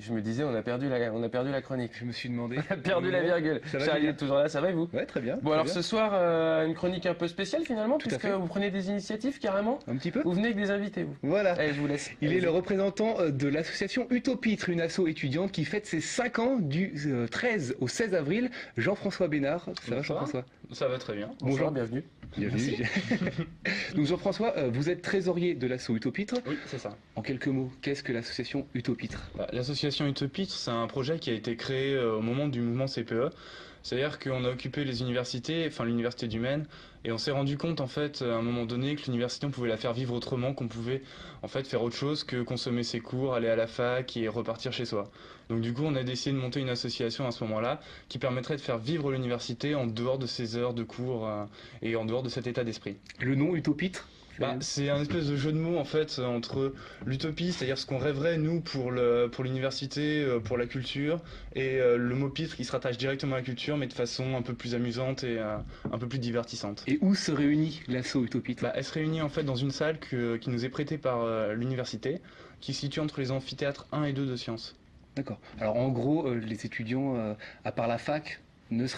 je me disais, on a perdu la chronique. Je me suis demandé. On a perdu la virgule. Ça va, Charlie Julien est toujours là, ça va et vous? Ouais, très bien. Bon, très alors bien. ce soir, une chronique un peu spéciale finalement, Tout à puisque fait. vous prenez des initiatives carrément. Un petit peu. Vous venez avec des invités, vous. Voilà. Allez, je vous laisse. Il est Allez-y. le représentant de l'association Utopitre, une asso étudiante qui fête ses 5 ans du 13 au 16 avril. Jean-François Bénard. Ça va, Bonsoir. Jean-François? Ça va très bien. Bonjour, bienvenue. Bienvenue. Donc Jean-François, vous êtes trésorier de l'asso Utopitre. Oui, c'est ça. En quelques mots, qu'est-ce que l'association Utopitre? L'association Utopitre, c'est un projet qui a été créé au moment du mouvement CPE. C'est-à-dire qu'on a occupé les universités, enfin l'université du Maine, et on s'est rendu compte en fait à un moment donné que l'université on pouvait la faire vivre autrement, qu'on pouvait en fait faire autre chose que consommer ses cours, aller à la fac et repartir chez soi. Donc du coup on a décidé de monter une association à ce moment-là qui permettrait de faire vivre l'université en dehors de ses heures de cours et en dehors de cet état d'esprit. Le nom Utopitre? C'est un espèce de jeu de mots en fait entre l'utopie, c'est-à-dire ce qu'on rêverait nous pour l'université, pour la culture, et le mot pitre qui se rattache directement à la culture mais de façon un peu plus amusante et un peu plus divertissante. Et où se réunit l'asso Utopitre? Elle se réunit en fait dans une salle qui nous est prêtée par l'université, qui se situe entre les amphithéâtres 1 et 2 de sciences. D'accord. Alors en gros, les étudiants, à part la fac, ne se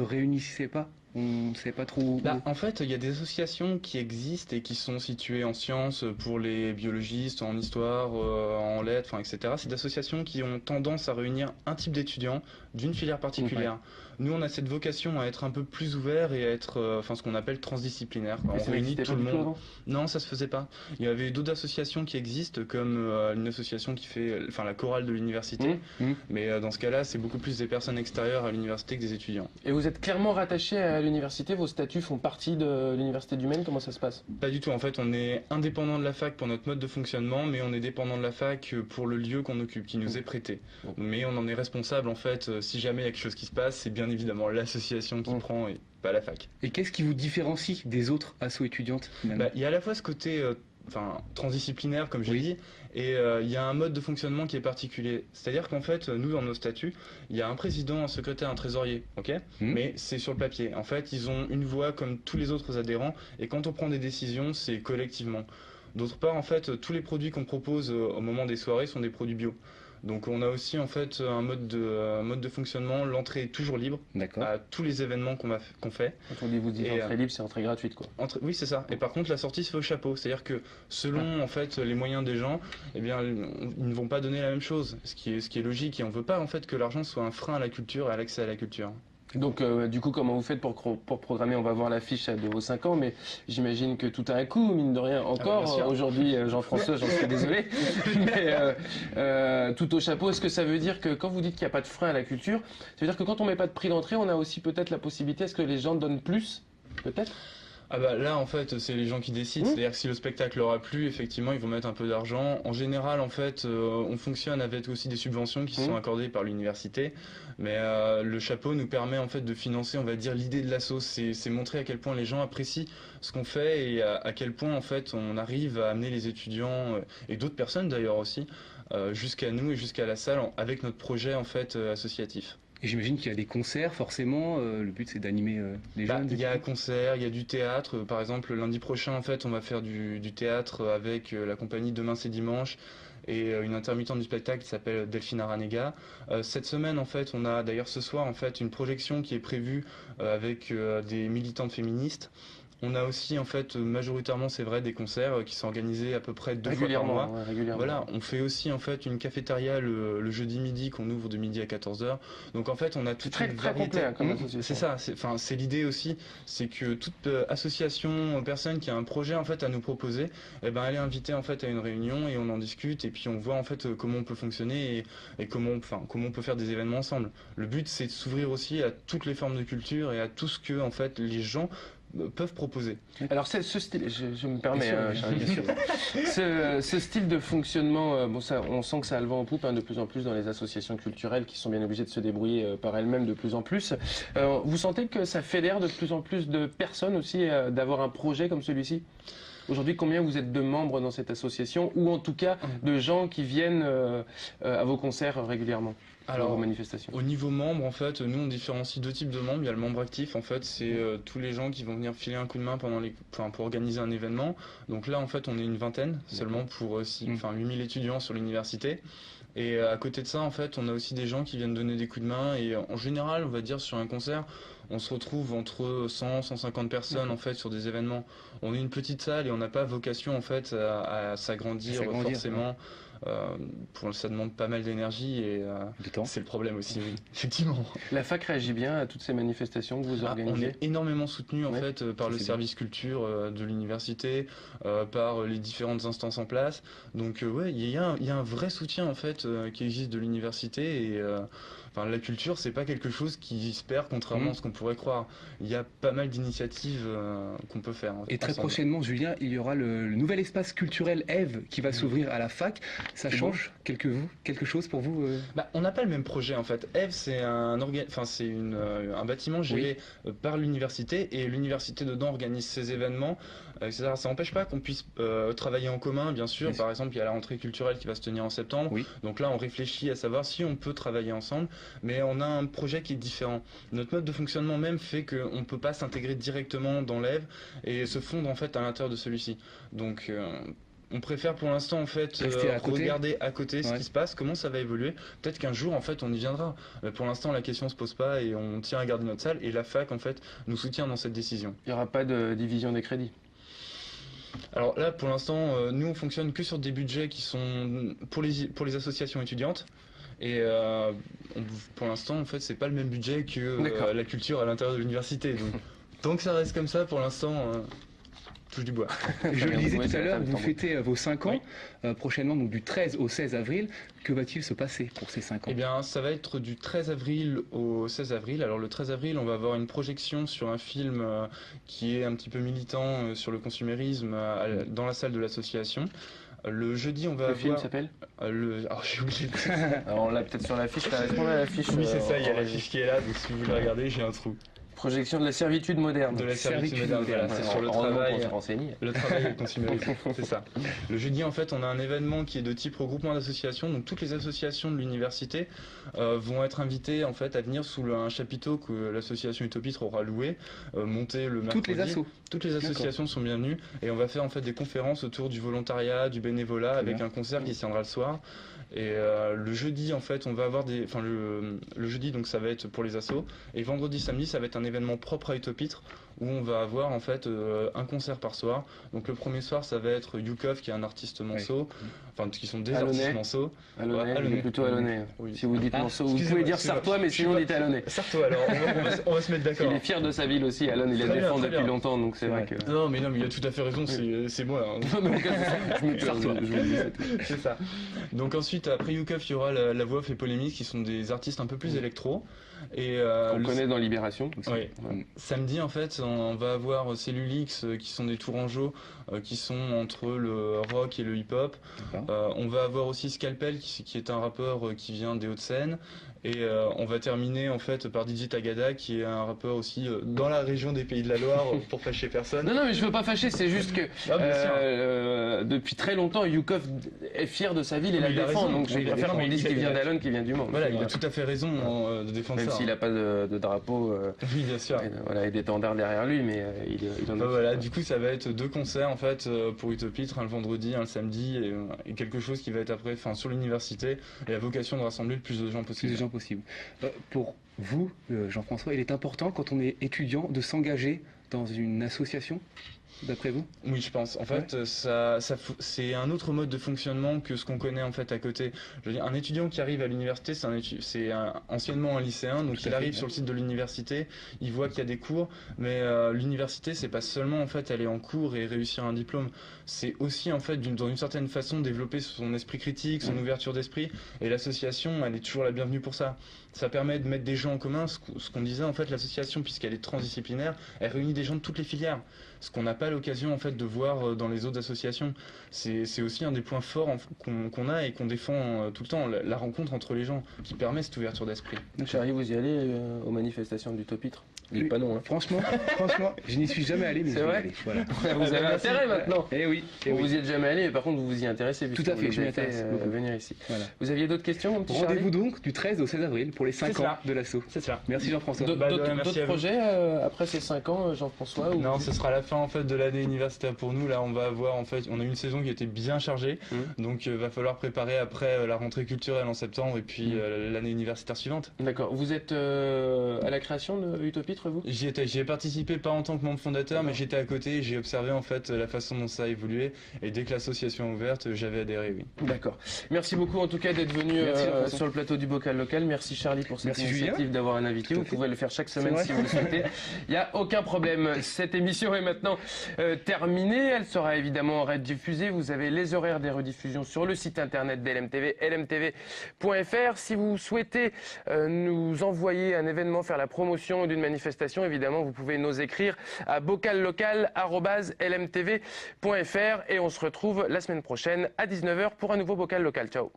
réunissaient pas? On ne sait pas trop où. En fait, il y a des associations qui existent et qui sont situées en sciences pour les biologistes, en histoire, en lettres, enfin, etc. C'est des associations qui ont tendance à réunir un type d'étudiants d'une filière particulière. Ouais. Nous, on a cette vocation à être un peu plus ouvert et à être, ce qu'on appelle transdisciplinaire, quoi. Et On ça réunit n'existait tout pas le du tout monde. avant. Non, ça se faisait pas. Il y avait d'autres associations qui existent, comme une association qui fait, la chorale de l'université. Mais dans ce cas-là, c'est beaucoup plus des personnes extérieures à l'université que des étudiants. Et vous êtes clairement rattaché à l'université, vos statuts font partie de l'université du Maine, comment ça se passe? Pas du tout, en fait on est indépendant de la fac pour notre mode de fonctionnement, mais on est dépendant de la fac pour le lieu qu'on occupe, qui nous est prêté. Mais on en est responsable en fait, si jamais il y a quelque chose qui se passe, c'est bien évidemment l'association qui prend et pas la fac. Et qu'est-ce qui vous différencie des autres assos étudiantes finalement? Il y a à la fois ce côté transdisciplinaire comme j'ai Oui. dit, et il y a un mode de fonctionnement qui est particulier. C'est-à-dire qu'en fait, nous dans nos statuts, il y a un président, un secrétaire, un trésorier, ok? Mais c'est sur le papier. En fait, ils ont une voix comme tous les autres adhérents, et quand on prend des décisions, c'est collectivement. D'autre part, en fait, tous les produits qu'on propose au moment des soirées sont des produits bio. Donc on a aussi en fait un mode de fonctionnement, l'entrée est toujours libre D'accord. à tous les événements qu'on fait. Quand on dit vous dites Et, entrée libre, c'est entrée gratuite quoi. Oui, c'est ça. Et par contre, la sortie se fait au chapeau. C'est-à-dire que selon en fait les moyens des gens, eh bien, ils ne vont pas donner la même chose. Ce qui est logique. Et on veut pas en fait que l'argent soit un frein à la culture et à l'accès à la culture. Donc du coup, comment vous faites pour programmer? On va voir l'affiche de vos 5 ans, mais j'imagine que tout a un coût, mine de rien. Encore bien sûr. aujourd'hui, Jean-François, j'en suis désolé, mais tout au chapeau, est-ce que ça veut dire que quand vous dites qu'il n'y a pas de frein à la culture, ça veut dire que quand on met pas de prix d'entrée, on a aussi peut-être la possibilité, est-ce que les gens donnent plus? Peut-être? Là en fait c'est les gens qui décident, c'est-à-dire que si le spectacle leur a plu, effectivement ils vont mettre un peu d'argent. En général en fait on fonctionne avec aussi des subventions qui sont accordées par l'université, mais le chapeau nous permet en fait de financer, on va dire, l'idée de l'asso, c'est montrer à quel point les gens apprécient ce qu'on fait et à quel point en fait on arrive à amener les étudiants et d'autres personnes d'ailleurs aussi jusqu'à nous et jusqu'à la salle avec notre projet en fait associatif. Et j'imagine qu'il y a des concerts, forcément. Le but, c'est d'animer les jeunes. Il y a un concert, il y a du théâtre. Par exemple, lundi prochain, en fait, on va faire du théâtre avec la compagnie Demain c'est dimanche et une intermittente du spectacle qui s'appelle Delphine Aranega. Cette semaine, en fait, on a d'ailleurs ce soir, en fait, une projection qui est prévue avec des militantes féministes. On a aussi en fait majoritairement, c'est vrai, des concerts qui sont organisés à peu près 2 fois par mois. Ouais, régulièrement. Voilà, on fait aussi en fait une cafétéria le jeudi midi qu'on ouvre de midi à 14h. Donc en fait, on a toute Très, une très variété. complet, hein, comme association. C'est ça, c'est l'idée aussi, c'est que toute association, personne qui a un projet en fait à nous proposer, elle est invitée en fait à une réunion et on en discute et puis on voit en fait comment on peut fonctionner et comment on peut faire des événements ensemble. Le but c'est de s'ouvrir aussi à toutes les formes de culture et à tout ce que en fait les gens peuvent proposer. Alors ce style, je me permets, Bien sûr, Charles, bien sûr. Ce style de fonctionnement, ça, on sent que ça a le vent en poupe de plus en plus dans les associations culturelles qui sont bien obligées de se débrouiller par elles-mêmes de plus en plus. Vous sentez que ça fédère de plus en plus de personnes aussi d'avoir un projet comme celui-ci? Aujourd'hui, combien vous êtes de membres dans cette association ou en tout cas de gens qui viennent à vos concerts régulièrement? Alors, vos manifestations. Au niveau membre, en fait, nous on différencie 2 types de membres. Il y a le membre actif, en fait, c'est tous les gens qui vont venir filer un coup de main pour organiser un événement. Donc là, en fait, on est une vingtaine seulement pour 8000 étudiants sur l'université. Et à côté de ça, en fait, on a aussi des gens qui viennent donner des coups de main. Et en général, on va dire sur un concert, on se retrouve entre 100, 150 personnes en fait sur des événements. On est une petite salle et on n'a pas vocation en fait à s'agrandir forcément. Ça demande pas mal d'énergie et De temps. c'est le problème aussi, oui, effectivement. La fac réagit bien à toutes ces manifestations que vous On organisez? est énormément soutenu en Ouais, fait par le c'est service culture de l'université, par les différentes instances en place. Donc ouais, il y a un vrai soutien en fait qui existe de l'université et enfin, la culture, c'est pas quelque chose qui se perd contrairement à ce qu'on pourrait croire. Il y a pas mal d'initiatives qu'on peut faire. Et très ensemble. prochainement, Julien, il y aura le nouvel espace culturel Eve qui va s'ouvrir à la fac. Ça C'est change quelque chose pour vous Bah, on n'a pas le même projet en fait. Eve, c'est un bâtiment géré par l'université et l'université dedans organise ses événements, etc. Ça n'empêche pas qu'on puisse travailler en commun, bien sûr. Bien Par exemple, il y a la rentrée culturelle qui va se tenir en septembre. Oui. Donc là, on réfléchit à savoir si on peut travailler ensemble, mais on a un projet qui est différent. Notre mode de fonctionnement même fait qu'on ne peut pas s'intégrer directement dans l'Eve et se fondre en fait à l'intérieur de celui-ci. Donc on préfère pour l'instant en fait Rester à côté. regarder à côté ce Ouais. qui se passe, comment ça va évoluer. Peut-être qu'un jour en fait on y viendra. Mais pour l'instant la question se pose pas et on tient à garder notre salle et la fac en fait nous soutient dans cette décision. Il n'y aura pas de division des crédits? Alors là pour l'instant nous on fonctionne que sur des budgets qui sont pour les associations étudiantes. Et pour l'instant, en fait, c'est pas le même budget que D'accord. la culture à l'intérieur de l'université. Donc, tant que ça reste comme ça, pour l'instant, touche du bois. Je le disais Ouais, tout c'est à la l'heure, fin du vous tambour. fêtez vos 5 ans prochainement, donc du 13 au 16 avril. Que va-t-il se passer pour ces 5 ans Eh bien, ça va être du 13 avril au 16 avril. Alors, le 13 avril, on va avoir une projection sur un film qui est un petit peu militant sur le consumérisme dans la salle de l'association. Le jeudi, on va Le avoir. film s'appelle? Alors, j'ai oublié le titre. Alors, on l'a peut-être sur l'affiche. Est-ce qu'on a l'affiche? Oui, c'est ça, il y a en l'affiche qui est là, donc si vous voulez regarder, j'ai un trou. Projection de la servitude moderne. De la servitude moderne, voilà, c'est sur le Heureusement qu'on travail. s'est renseigné. Le travail et le consumérisme, c'est ça. Le jeudi, en fait, on a un événement qui est de type regroupement d'associations. Donc, toutes les associations de l'université vont être invitées en fait à venir sous un chapiteau que l'association Utopitre aura loué, monter le mercredi. Toutes les assos. Toutes les associations sont bienvenues et on va faire en fait des conférences autour du volontariat, du bénévolat, avec bien. un concert qui se tiendra le soir. Et le jeudi, en fait, on va avoir le jeudi, donc ça va être pour les assos. Et vendredi, samedi, ça va être un événement propre à Utopitre où on va avoir en fait un concert par soir. Donc le premier soir, ça va être Yukov, qui est un artiste manceau, enfin qui sont des Alonnais. artistes manceaux. Allonnais, Ouais, Allonnais. plutôt Allonnais. Oui. Si vous dites Ah, Manceau, vous excusez-moi, pouvez dire excusez-moi. Sartois, mais Je suis sinon pas- dites Allonnais. Sartois, alors on va se mettre d'accord. Il est fier de sa ville aussi, Alon, il la Très bien, défend très depuis bien. longtemps, donc c'est C'est vrai vrai. que... Non, mais il a tout à fait raison, c'est moi. hein. Non, mais je me Sartois. je vous le dis, c'est tout. C'est ça. Donc ensuite, après Yukov, il y aura la Voix Off et Polémique, qui sont des artistes un peu plus électro. Et On le- connaît dans Libération aussi. Oui. Ouais. Samedi, en fait, on va avoir Cellulix, qui sont des Tourangeaux, qui sont entre le rock et le hip-hop. D'accord. On va avoir aussi Scalpel, qui est un rappeur qui vient des Hauts-de-Seine. Et on va terminer en fait par DJ Tagada, qui est un rappeur aussi dans la région des Pays de la Loire, pour fâcher personne. Non, non, mais je veux pas fâcher, c'est juste que Ah, bien sûr. depuis très longtemps, Yukov est fier de sa ville et Mais la il a défend, raison, donc je il a préfère raison, qu'on dise il a- qu'il vient d'Alon qu'il vient du Mans. Voilà, il a tout à fait raison de défendre Même ça. s'il n'a pas de drapeau Oui, bien sûr. et d'étendard derrière lui, mais il en a. Voilà, du coup, ça va être 2 concerts en fait pour Utopitre, un le vendredi, un le samedi, et quelque chose qui va être après, enfin, sur l'université, et la vocation de rassembler le plus de gens Plus possible. de gens possible. Pour vous, Jean-François, il est important quand on est étudiant de s'engager dans une association, d'après vous? Oui, je pense. En fait, c'est un autre mode de fonctionnement que ce qu'on connaît en fait à côté. Je veux dire, un étudiant qui arrive à l'université, anciennement un lycéen, donc Tout à il fait, arrive ouais. sur le site de l'université, il voit qu'il y a des cours, mais l'université, c'est pas seulement en fait aller en cours et réussir un diplôme. C'est aussi en fait dans une certaine façon développer son esprit critique, son ouverture d'esprit. Et l'association, elle est toujours la bienvenue pour ça. Ça permet de mettre des gens en commun. Ce qu'on disait en fait, l'association, puisqu'elle est transdisciplinaire, elle réunit des gens de toutes les filières. Ce qu'on n'a pas l'occasion en fait de voir dans les autres associations. C'est aussi un des points forts qu'on a et qu'on défend tout le temps, la rencontre entre les gens, qui permet cette ouverture d'esprit. Chérie, vous y allez aux manifestations d'Utopitre? Dites pas non. Hein. Franchement, je n'y suis jamais allé, mais C'est je vais y vrai aller. Voilà. Vous avez intérêt maintenant. Eh oui, Vous y êtes jamais allé, mais par contre vous vous y intéressez. Tout à fait, je m'y intéresse beaucoup. Venir ici. Voilà. Vous aviez d'autres questions, mon petit Charlie? Rendez-vous donc du 13 au 16 avril pour les 5 ans de l'assaut. C'est cela. Merci Jean-François. D'autres projets après ces 5 ans, Jean-François? Non, ce sera la fin en fait de l'année universitaire pour nous. Là, on va avoir en fait, on a eu une saison qui était bien chargée, donc va falloir préparer après la rentrée culturelle en septembre et puis l'année universitaire suivante. D'accord. Vous êtes à la création de Utopitre, vous? J'y ai participé pas en tant que membre fondateur, mais j'étais à côté. J'ai observé en fait la façon dont ça a évolué et dès que l'association a ouverte, j'avais adhéré. Oui. D'accord. Merci beaucoup en tout cas d'être venu sur le plateau du Bocal Local. Merci Charlie pour cette initiative d'avoir un invité. Vous pouvez le faire chaque semaine si vous le souhaitez. Il n'y a aucun problème. Cette émission est maintenant terminée. Elle sera évidemment rediffusée. Vous avez les horaires des rediffusions sur le site internet d'LMTV, lmtv.fr. Si vous souhaitez nous envoyer un événement, faire la promotion d'une manifestation, évidemment, vous pouvez nous écrire à bocallocal@lmtv.fr et on se retrouve la semaine prochaine à 19h pour un nouveau Bocal Local. Ciao.